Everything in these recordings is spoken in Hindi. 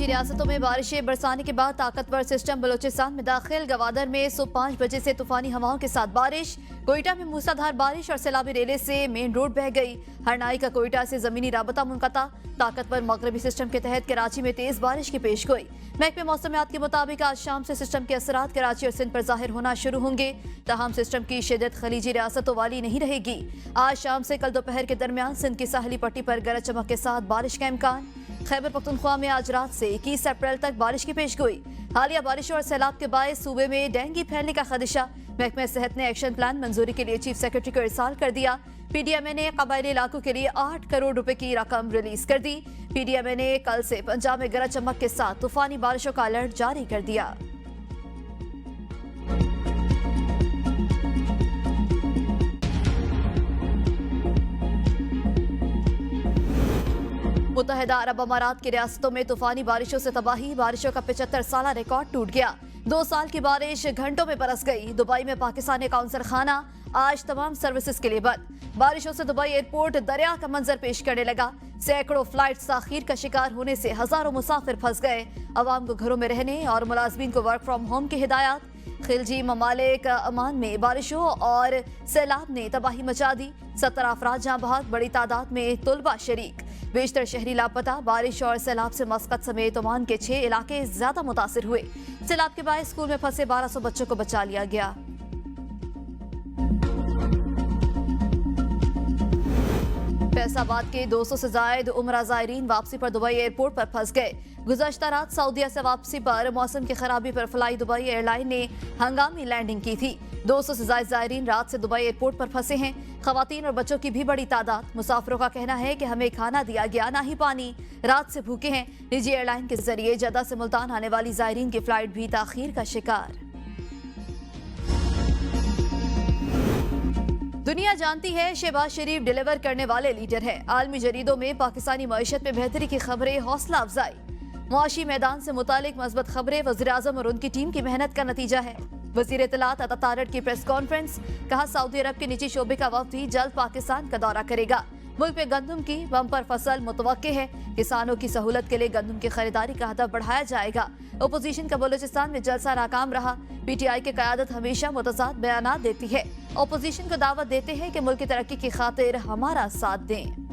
रियासतों में बारिशें बरसाने के बाद ताकतवर सिस्टम बलोचिस्तान में दाखिल। गवादर में सुबह 5 बजे से तूफानी हवाओं के साथ बारिश। कोयटा में मूसलाधार बारिश और सैलाबी रेले से मेन रोड बह गई। हरनाई का कोयटा से जमीनी राबता मुनक़ता। ताकतवर मगरबी सिस्टम के तहत कराची में तेज बारिश की पेशगोई। महकमे मौसमियात के मुताबिक आज शाम से सिस्टम के असरात कराची और सिंध पर जाहिर होना शुरू होंगे। ताहम सिस्टम की शिद्दत खलीजी रियासतों वाली नहीं रहेगी। आज शाम से कल दोपहर के दरमियान सिंध की साहली पट्टी पर गरज चमक के साथ बारिश का इम्कान। खैबर पख्तूनख्वा में आज रात से 21 अप्रैल तक बारिश की पेशगोई। हालिया बारिशों और सैलाब के बायस सूबे में डेंगू फैलने का खदशा। महकमा सेहत ने एक्शन प्लान मंजूरी के लिए चीफ सेक्रेटरी को इरसाल कर दिया। पीडीएमए ने कबायली इलाकों के लिए 8 करोड़ रुपए की रकम रिलीज कर दी। पीडीएमए ने कल से पंजाब में गरज चमक के साथ तूफानी बारिशों का अलर्ट जारी कर दिया। मुत्तहिदा अरब अमारात की रियासतों में तूफानी बारिशों से तबाही। बारिशों का 75 साला रिकॉर्ड टूट गया। 2 साल की बारिश घंटों में बरस गई। दुबई में पाकिस्तानी काउंसलर खाना आज तमाम सर्विसेज के लिए बंद। बारिशों से दुबई एयरपोर्ट दरिया का मंजर पेश करने लगा। सैकड़ों फ्लाइट्स ताखीर का शिकार होने से हजारों मुसाफिर फंस गए। अवाम को घरों में रहने और मुलाजमीन को वर्क फ्रॉम होम की हिदायत। खिलजी ममालिक अमान में बारिशों और सैलाब ने तबाही मचा दी। 70 अफराद जहां बहक, बड़ी तादाद में तुलबा शरीक। बेशतर शहरी लापता। बारिश और सैलाब से मस्कत समेत ओमान के 6 इलाके ज्यादा मुतासिर हुए। सैलाब के बाद स्कूल में फंसे 1200 बच्चों को बचा लिया गया। फैसलाबाद के 200 से जायद उम्रा ज़ायरीन वापसी पर दुबई एयरपोर्ट पर फंस गए। गुज़श्ता रात सऊदीया से वापसी पर मौसम की खराबी पर फ्लाई दुबई एयरलाइन ने हंगामी लैंडिंग की थी। 200 से जायद ज़ायरीन रात से दुबई एयरपोर्ट पर फंसे हैं। खवातीन और बच्चों की भी बड़ी तादाद। मुसाफिरों का कहना है कि हमें खाना दिया गया, ना ही पानी। रात से भूखे हैं। निजी एयरलाइन के जरिए जद्दा से मुल्तान आने वाली ज़ायरीन की फ्लाइट भी ताखीर का शिकार। दुनिया जानती है शहबाज शरीफ डिलीवर करने वाले लीडर है। आलमी जरीदों में पाकिस्तानी मईशत में बेहतरी की खबरें, हौसला अफजाई। मुआशी मैदान से मुतालिक मजबूत खबरें वज़ीर आज़म और उनकी टीम की मेहनत का नतीजा है। वज़ीर इत्तलात अता तारड़ की प्रेस कॉन्फ्रेंस। कहा सऊदी अरब के निजी शोबे का वफ्द भी जल्द पाकिस्तान का दौरा करेगा। मुल्क में गंदम की बम्पर फसल मुतवक्के है। किसानों की सहूलत के लिए गंदम की खरीदारी का हदफ बढ़ाया जाएगा। ओपोजिशन का बलूचिस्तान में जलसा नाकाम रहा। पीटीआई की क़यादत हमेशा मुतज़ाद बयानात देती है। ओपोजिशन को दावत देते हैं कि मुल्क की तरक्की की खातिर हमारा साथ दें।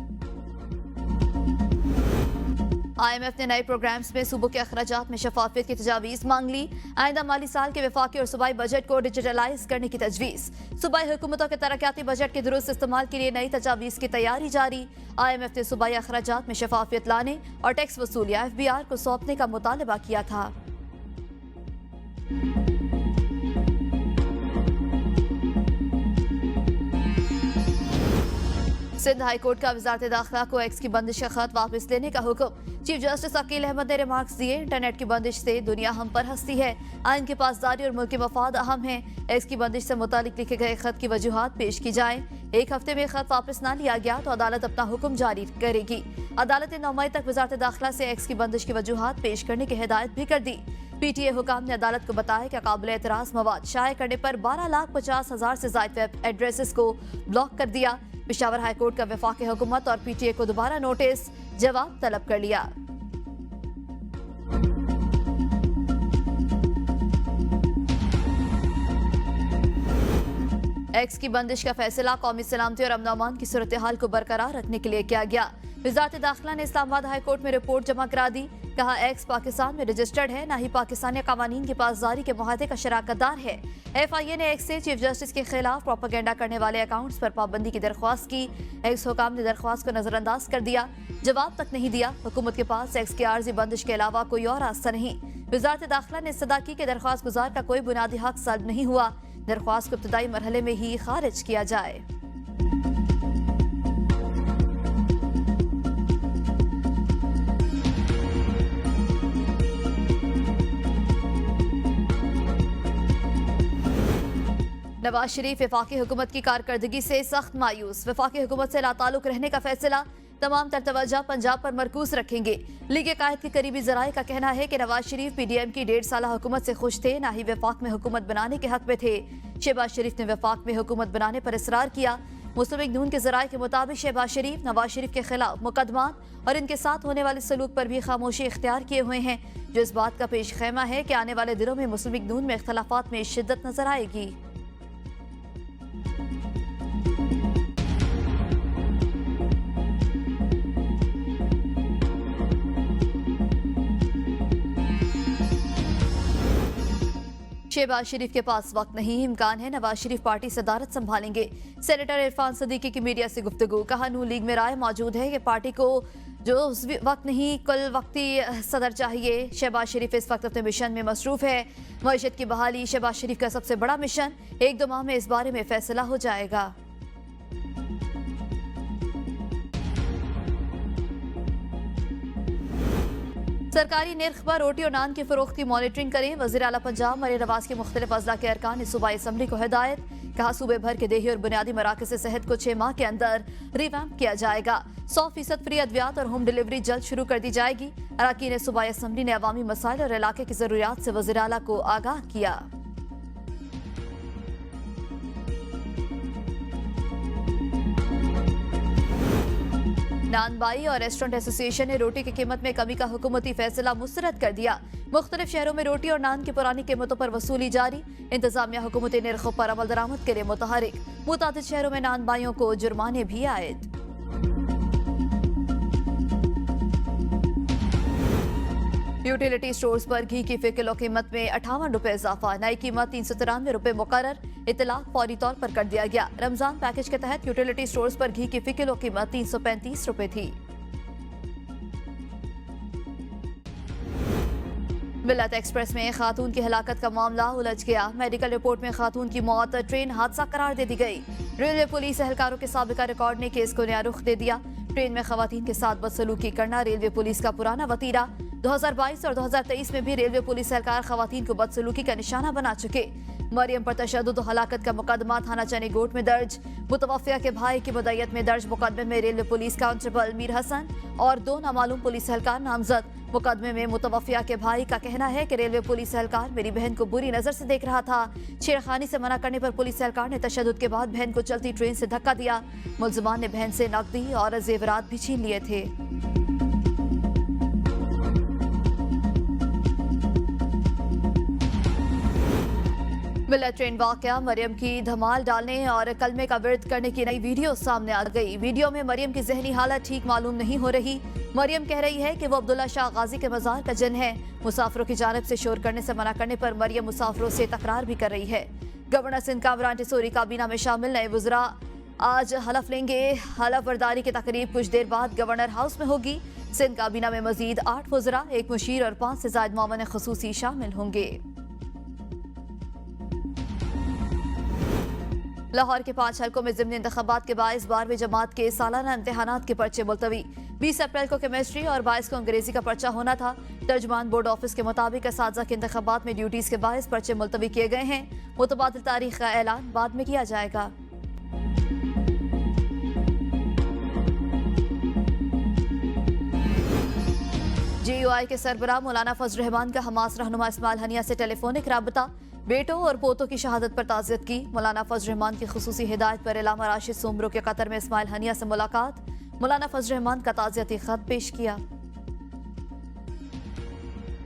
IMF ने नए प्रोग्राम्स में सूबों के अखराजात में शफाफियत की तजावीज़ मांग ली। आइंदा माली साल के वफाकी और सूबाई बजट को डिजिटलाइज करने की तजवीज़। सूबाई हुकूमतों के तरक्याती बजट के दुरुस्त इस्तेमाल के लिए नई तजावीज़ की तैयारी जारी। IMF ने सूबाई अखराजात में शफाफियत लाने और टैक्स वसूलियाँ FBR को सौंपने का मुतालबा किया था। सिंध हाई कोर्ट का वजारत दाखिला को एक्स की बंदिश का खत वापस लेने का हुक्म। चीफ जस्टिस अकील अहमद ने रिमार्क्स दिए। इंटरनेट की बंदिश से दुनिया हम पर हंसती है। आइन की पासदारी और मुल्की मफाद अहम है। एक्स की बंदिश से मुतालिक लिखे गए खत की वजूहात पेश की जाएं। 1 हफ्ते में खत वापस ना लिया गया तो अदालत अपना हुक्म जारी करेगी। अदालत ने 9 मई तक वजारत दाखिला से एक्स की बंदिश की वजूहात पेश करने की हिदायत भी कर दी। PTA हुकाम ने अदालत को बताया कि काबिल एतराज मवाद शाये करने पर 12,50,000 से जायद वेब एड्रेसेस को ब्लॉक कर दिया। पेशावर हाई कोर्ट का वफाकी हुकूमत और PTA को दोबारा नोटिस जवाब तलब कर लिया। एक्स की बंदिश का फैसला कौमी सलामती और अमन अमान की सूरत हाल को बरकरार रखने के लिए किया गया। वजारत दाखिला ने इस्लामाबाद हाई कोर्ट में रिपोर्ट जमा करा दी। कहा एक्स पाकिस्तान में रजिस्टर्ड है, ना ही पाकिस्तानी कानून की पासदारी के मुआहदे का शराकतदार है। FIA ने एक्स से चीफ जस्टिस के खिलाफ प्रोपेगेंडा करने वाले अकाउंट्स पर पाबंदी की दरख्वास्त की। एक्स हुकाम ने दरख्वास्त को नजरअंदाज कर दिया, जवाब तक नहीं दिया। हुकूमत के पास एक्स की आर्जी बंदिश के अलावा कोई और रास्ता नहीं। वजारत दाखिला ने इस्तदा की कि दरख्वास्त गुजार का कोई बुनियादी हक सल्ब नहीं हुआ। दरख्वास्त को इब्तदाई मरहले में ही खारिज किया जाए। नवाज शरीफ वफाकी हुकूमत की कारकर्दगी से सख्त मायूस। वफाकी हुकूमत से लाताल्लुक रहने का फैसला। तमाम तर तवज्जो पंजाब पर मरकूज रखेंगे। लीग कायद के करीबी जराये का कहना है कि नवाज शरीफ PDM की 1.5 साला हुकूमत से खुश थे, ना ही वफाक में हुकूमत बनाने के हक में थे। शहबाज शरीफ ने वफाक में हुकूमत बनाने पर इसरार किया। मुस्लिम लीग नून के जराये के मुताबिक शहबाज शरीफ नवाज शरीफ के खिलाफ मुकदमात और इनके साथ होने वाले सलूक पर भी खामोशी इख्तियार किए हुए हैं, जो इस बात का पेश खैमा है कि आने वाले दिनों में मुस्लिम लीग नून में इख्तलाफात में शिद्दत नजर आएगी। शहबाज शरीफ के पास वक्त नहीं, इम्कान है नवाज शरीफ पार्टी सदारत संभालेंगे। सेनेटर इरफान सदीकी की मीडिया से गुफ्तगू, कहा नून लीग में राय मौजूद है कि पार्टी को जो वक्त नहीं कुल वक्ती सदर चाहिए। शहबाज शरीफ इस वक्त अपने मिशन में मसरूफ है। मईशत की बहाली शहबाज शरीफ का सबसे बड़ा मिशन, 1-2 माह में इस बारे में फैसला हो जाएगा। सरकारी निर्ख पर रोटी और नान की फरोख्त की मॉनिटरिंग करें। वज़ीर आला पंजाब मरियम नवाज के मुख्तलिफ अज़ला के अरकान ने सूबाई असम्बली को हिदायत, कहा सूबे भर के देही और बुनियादी मराकज़ से सेहत को 6 माह के अंदर रिवैम्प किया जाएगा। 100% फ्री अद्वियात और होम डिलीवरी जल्द शुरू कर दी जाएगी। अरकान सूबाई असम्बली ने अवामी मसाइल और इलाके की ज़रूरियात से वज़ीर आला को आगाह किया। नानबाई और रेस्टोरेंट एसोसिएशन ने रोटी की कीमत में कमी का हुकूमती फैसला मुस्तरद कर दिया। मुख्तलिफ शहरों में रोटी और नान की पुरानी कीमतों पर वसूली जारी। इंतजामिया हुकूमती निर्खों पर अमल दरामद के लिए मुतहरिक। मुतादिद शहरों में नानबाइयों को जुर्माने भी आयद। यूटिलिटी स्टोर्स पर घी की फी किलो कीमत में 58 रुपए इजाफा, नई कीमत 393 रुपए मुकर्रर। इतलाक फौरी तौर पर कर दिया गया। रमजान पैकेज के तहत यूटिलिटी स्टोर्स पर घी की फी किलो कीमत 335 रुपए थी। मिल्लत एक्सप्रेस में खातून की हलाकत का मामला उलझ गया। मेडिकल रिपोर्ट में खातून की मौत ट्रेन हादसा करार दे दी गई। रेलवे पुलिस एहलकारों के साबिका रिकॉर्ड ने केस को नया रुख दे दिया। ट्रेन में खवातीन के साथ बदसलूकी करना रेलवे पुलिस का पुराना वतीरा। 2022 और 2023 में भी रेलवे पुलिस एहलकार खवातीन को बदसलूकी का निशाना बना चुके। मरियम पर तशद्दुद और हलाकत का मुकदमा थाना चनीगोट में दर्ज। मुतवफ़िया के भाई की मुद्दत में दर्ज मुकदमे में railway police constable Mir Hasan और 2 नामालूम पुलिस एहलकार नामजद। मुकदमे में मुतवफ़िया के भाई का कहना है कि रेलवे पुलिस एहलकार मेरी बहन को बुरी नजर से देख रहा था। छेड़खानी से मना करने पर पुलिस एहलकार ने तशद्दुद के बाद बहन को चलती ट्रेन से धक्का दिया। मुल्ज़िमान ने बहन से नकदी और जेवरात भी छीन लिए थे। मिल्लत ट्रेन वाकया, मरियम की धमाल डालने और कलमे का विर्द करने की नई वीडियो सामने आ गई। वीडियो में मरियम की जहनी हालत ठीक मालूम नहीं हो रही। मरियम कह रही है कि वो अब्दुल्ला शाह गाजी के मज़ार का जिन है। मुसाफिरों की जानिब से शोर करने से मना करने पर मरियम मुसाफिरों से तकरार भी कर रही है। गवर्नर सिंध कामरान टिसोरी काबीना में शामिल नए वज़रा आज हलफ लेंगे। हलफ बर्दारी की तकरीब कुछ देर बाद गवर्नर हाउस में होगी। सिंध काबीना में मजीद 8 वज़रा, 1 मुशीर और 5 से ज़ायद मामले ख़ुसूसी शामिल होंगे। लाहौर के 5 हलकों में ज़िमनी इंतखाबात के बाइस 12वीं जमात के सालाना इम्तिहानात के पर्चे मुलतवी। 20 अप्रैल को केमिस्ट्री और 22 को अंग्रेजी का पर्चा होना था। तर्जमान बोर्ड ऑफिस के मुताबिक असातिज़ा के इंतखाबात में ड्यूटीज के बाइस पर्चे मुलतवी किए गए हैं। मुतबादिल तारीख का ऐलान बाद में किया जाएगा। JUI के सरबराह मौलाना फजल रहमान का हमास रहनुमा इस्माइल हनिया से टेलीफोनिक राबता। बेटों और पोतों की शहादत पर ताज़ियत की। मौलाना फजल रहमान की खुसूसी हिदायत पर इलामा राशिद सोमरो के कतर में इस्माइल हनिया से मुलाकात। मौलाना फजल रहमान का ताज़ियती खत पेश किया।